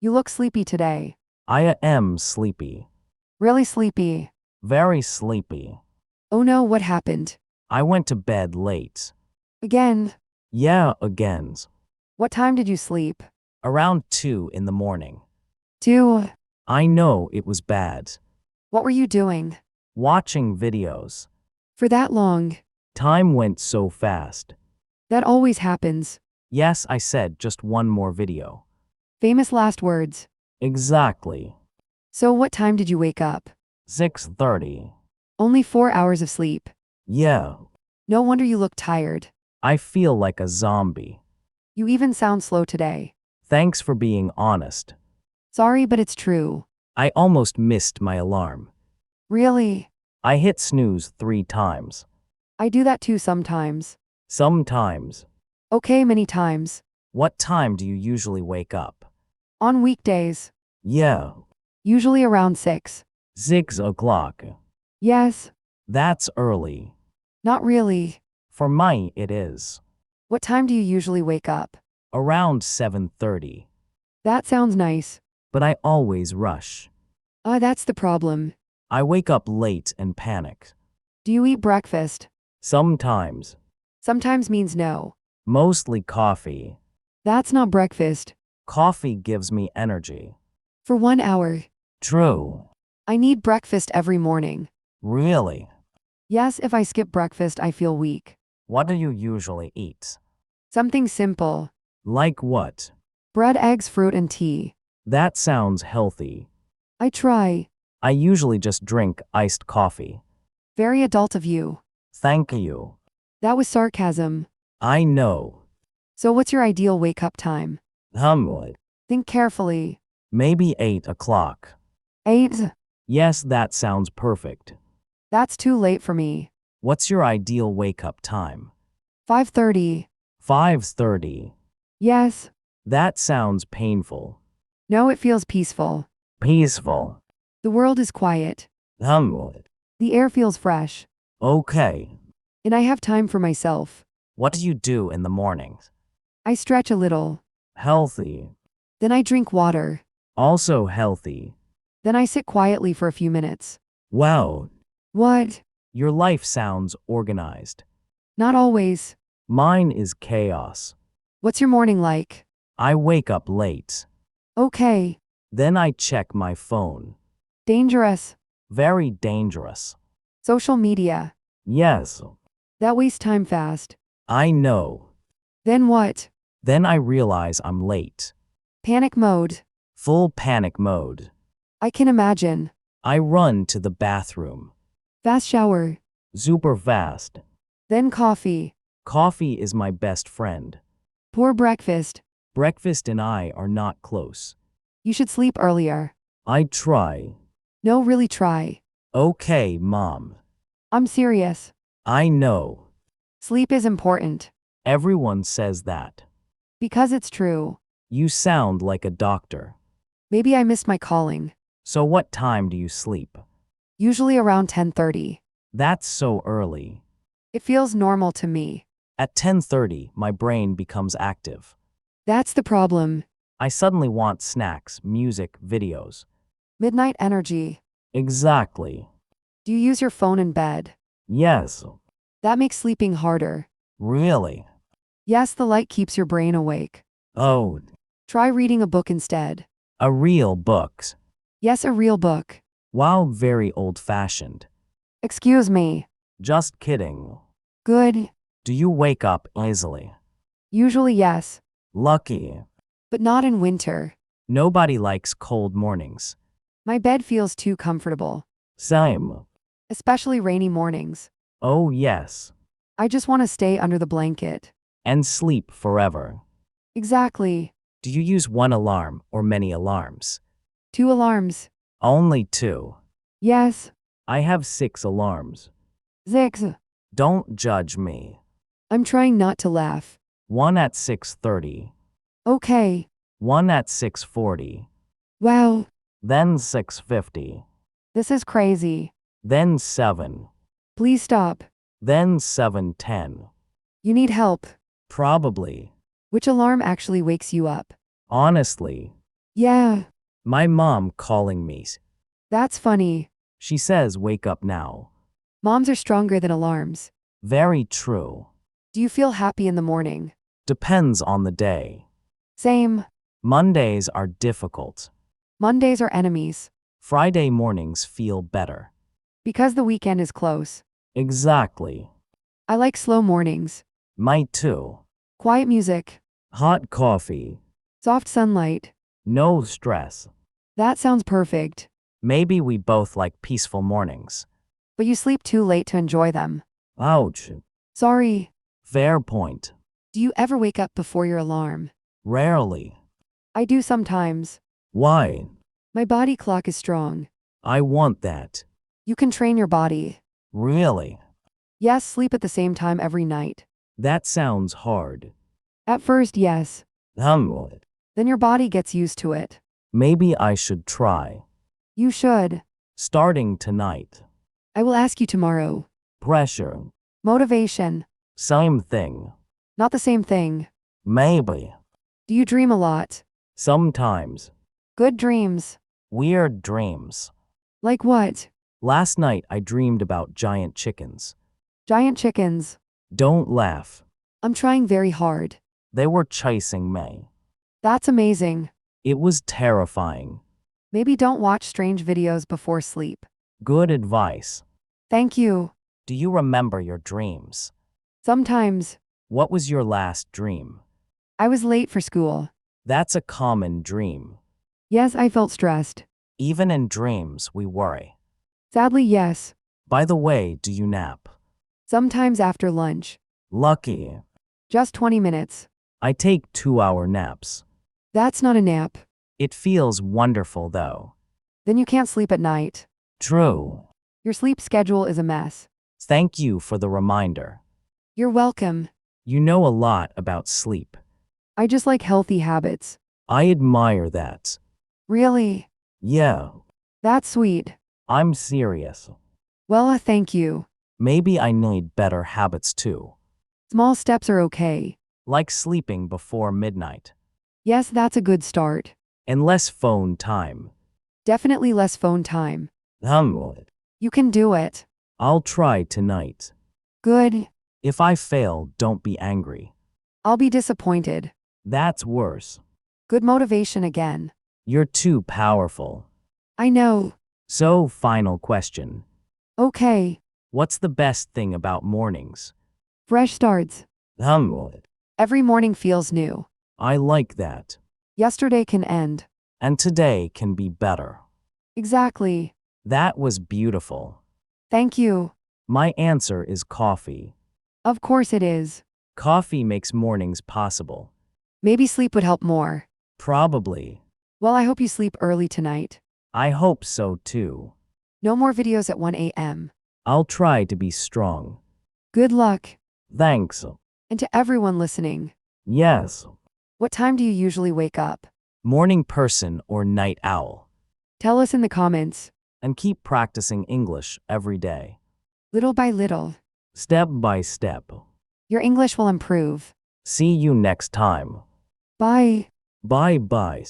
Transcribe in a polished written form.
You look sleepy today. I am sleepy. Really sleepy. Very sleepy. Oh no, what happened? I went to bed late. Again? Yeah, again. What time did you sleep? Around 2 in the morning. 2. I know it was bad. What were you doing? Watching videos. For that long? Time went so fast. That always happens. Yes, I said just one more video. Famous last words. Exactly. So what time did you wake up? 6:30. Only 4 hours of sleep. Yeah. No wonder you look tired. I feel like a zombie. You even sound slow today. Thanks for being honest. Sorry, but it's true. I almost missed my alarm. Really? I hit snooze 3 times. I do that too sometimes. Sometimes. Okay, many times. What time do you usually wake up? On weekdays. Yeah. Usually around 6. 6 o'clock. Yes. That's early. Not really. For me, it is. What time do you usually wake up? Around 7:30. That sounds nice. But I always rush. That's the problem. I wake up late and panic. Do you eat breakfast? Sometimes. Sometimes means no. Mostly coffee. That's not breakfast. Coffee gives me energy. For 1 hour. True. I need breakfast every morning. Really? Yes, if I skip breakfast, I feel weak. What do you usually eat? Something simple. Like what? Bread, eggs, fruit, and tea. That sounds healthy. I try. I usually just drink iced coffee. Very adult of you. Thank you. That was sarcasm. I know. So what's your ideal wake-up time? What? Think carefully. Maybe 8 o'clock. 8? Yes, that sounds perfect. That's too late for me. What's your ideal wake-up time? 5:30. 5:30. Yes. That sounds painful. No, it feels peaceful. Peaceful. The world is quiet. What? The air feels fresh. Okay. And I have time for myself. What do you do in the mornings? I stretch a little. Healthy. Then I drink water. Also healthy. Then I sit quietly for a few minutes. Wow. What? Your life sounds organized. Not always. Mine is chaos. What's your morning like? I wake up late. Okay. Then I check my phone. Dangerous. Very dangerous. Social media. Yes. That wastes time fast. I know. Then what? Then I realize I'm late. Panic mode. Full panic mode. I can imagine. I run to the bathroom. Fast shower. Super fast. Then coffee. Coffee is my best friend. Poor breakfast. Breakfast and I are not close. You should sleep earlier. I try. No, really try. Okay, Mom. I'm serious. I know. Sleep is important. Everyone says that. Because it's true. You sound like a doctor. Maybe I missed my calling. So what time do you sleep? Usually around 10:30. That's so early. It feels normal to me. At 10:30, my brain becomes active. That's the problem. I suddenly want snacks, music, videos. Midnight energy. Exactly. Do you use your phone in bed? Yes. That makes sleeping harder. Really? Yes, the light keeps your brain awake. Oh, Try reading a book instead. a real book. Yes, a real book. Wow, very old-fashioned. Excuse me. Just kidding. Good. Do you wake up easily? Usually yes. Lucky. But not in winter. Nobody likes cold mornings. My bed feels too comfortable. Same. Especially rainy mornings. Oh, yes. I just want to stay under the blanket. And sleep forever. Exactly. Do you use one alarm or many alarms? 2 alarms. Only 2. Yes. I have 6 alarms. 6. Don't judge me. I'm trying not to laugh. 1 at 6:30. Okay. 1 at 6:40. Wow. Then 6:50. This is crazy. Then 7. Please stop. Then 7:10. You need help. Probably. Which alarm actually wakes you up? Honestly, Yeah, My mom calling me. that's funny. She says wake up now. Moms are stronger than alarms. Very true. Do you feel happy in the morning? Depends on the day. Same. Mondays are difficult. Mondays are enemies. Friday mornings feel better. Because the weekend is close. Exactly. I like slow mornings. Might too. Quiet music. Hot coffee. Soft sunlight. No stress. That sounds perfect. Maybe we both like peaceful mornings. But you sleep too late to enjoy them. Ouch. Sorry. Fair point. Do you ever wake up before your alarm? Rarely. I do sometimes. Why? My body clock is strong. I want that. You can train your body. Really? Yes, sleep at the same time every night. That sounds hard. At first, yes. Um, Then your body gets used to it. Maybe I should try. You should. Starting tonight. I will ask you tomorrow. Pressure. Motivation. Same thing. Not the same thing. Maybe. Do you dream a lot? Sometimes. Good dreams. Weird dreams. Like what? Last night I dreamed about giant chickens. Giant chickens. Don't laugh. I'm trying very hard. They were chasing me. That's amazing. It was terrifying. Maybe don't watch strange videos before sleep. Good advice. Thank you. Do you remember your dreams? Sometimes. What was your last dream? I was late for school. That's a common dream. Yes, I felt stressed. Even in dreams, we worry. Sadly, yes. By the way, do you nap? Sometimes after lunch. Lucky. Just 20 minutes. I take 2-hour naps. That's not a nap. It feels wonderful though. Then you can't sleep at night. True. Your sleep schedule is a mess. Thank you for the reminder. You're welcome. You know a lot about sleep. I just like healthy habits. I admire that. Really? Yeah, That's sweet. I'm serious. Well, thank you. Maybe I need better habits too. Small steps are okay. Like sleeping before midnight. Yes, that's a good start. And less phone time. Definitely less phone time. You can do it. I'll try tonight. Good. If I fail, don't be angry. I'll be disappointed. That's worse. Good motivation again. You're too powerful. I know. So, final question. Okay. What's the best thing about mornings? Fresh starts. I Every morning feels new. like that. Yesterday can end. And today can be better. Exactly. That was beautiful. Thank you. My answer is coffee. Of course it is. Coffee makes mornings possible. Maybe sleep would help more. Probably. Well, I hope you sleep early tonight. I hope so too. No more videos at 1 a.m. I'll try to be strong. Good luck. Thanks. And to everyone listening, Yes. what time do you usually wake up? Morning person or night owl. Tell us in the comments. And keep practicing English every day. Little by little, Step by step. your English will improve. See you next time. Bye. Bye bye.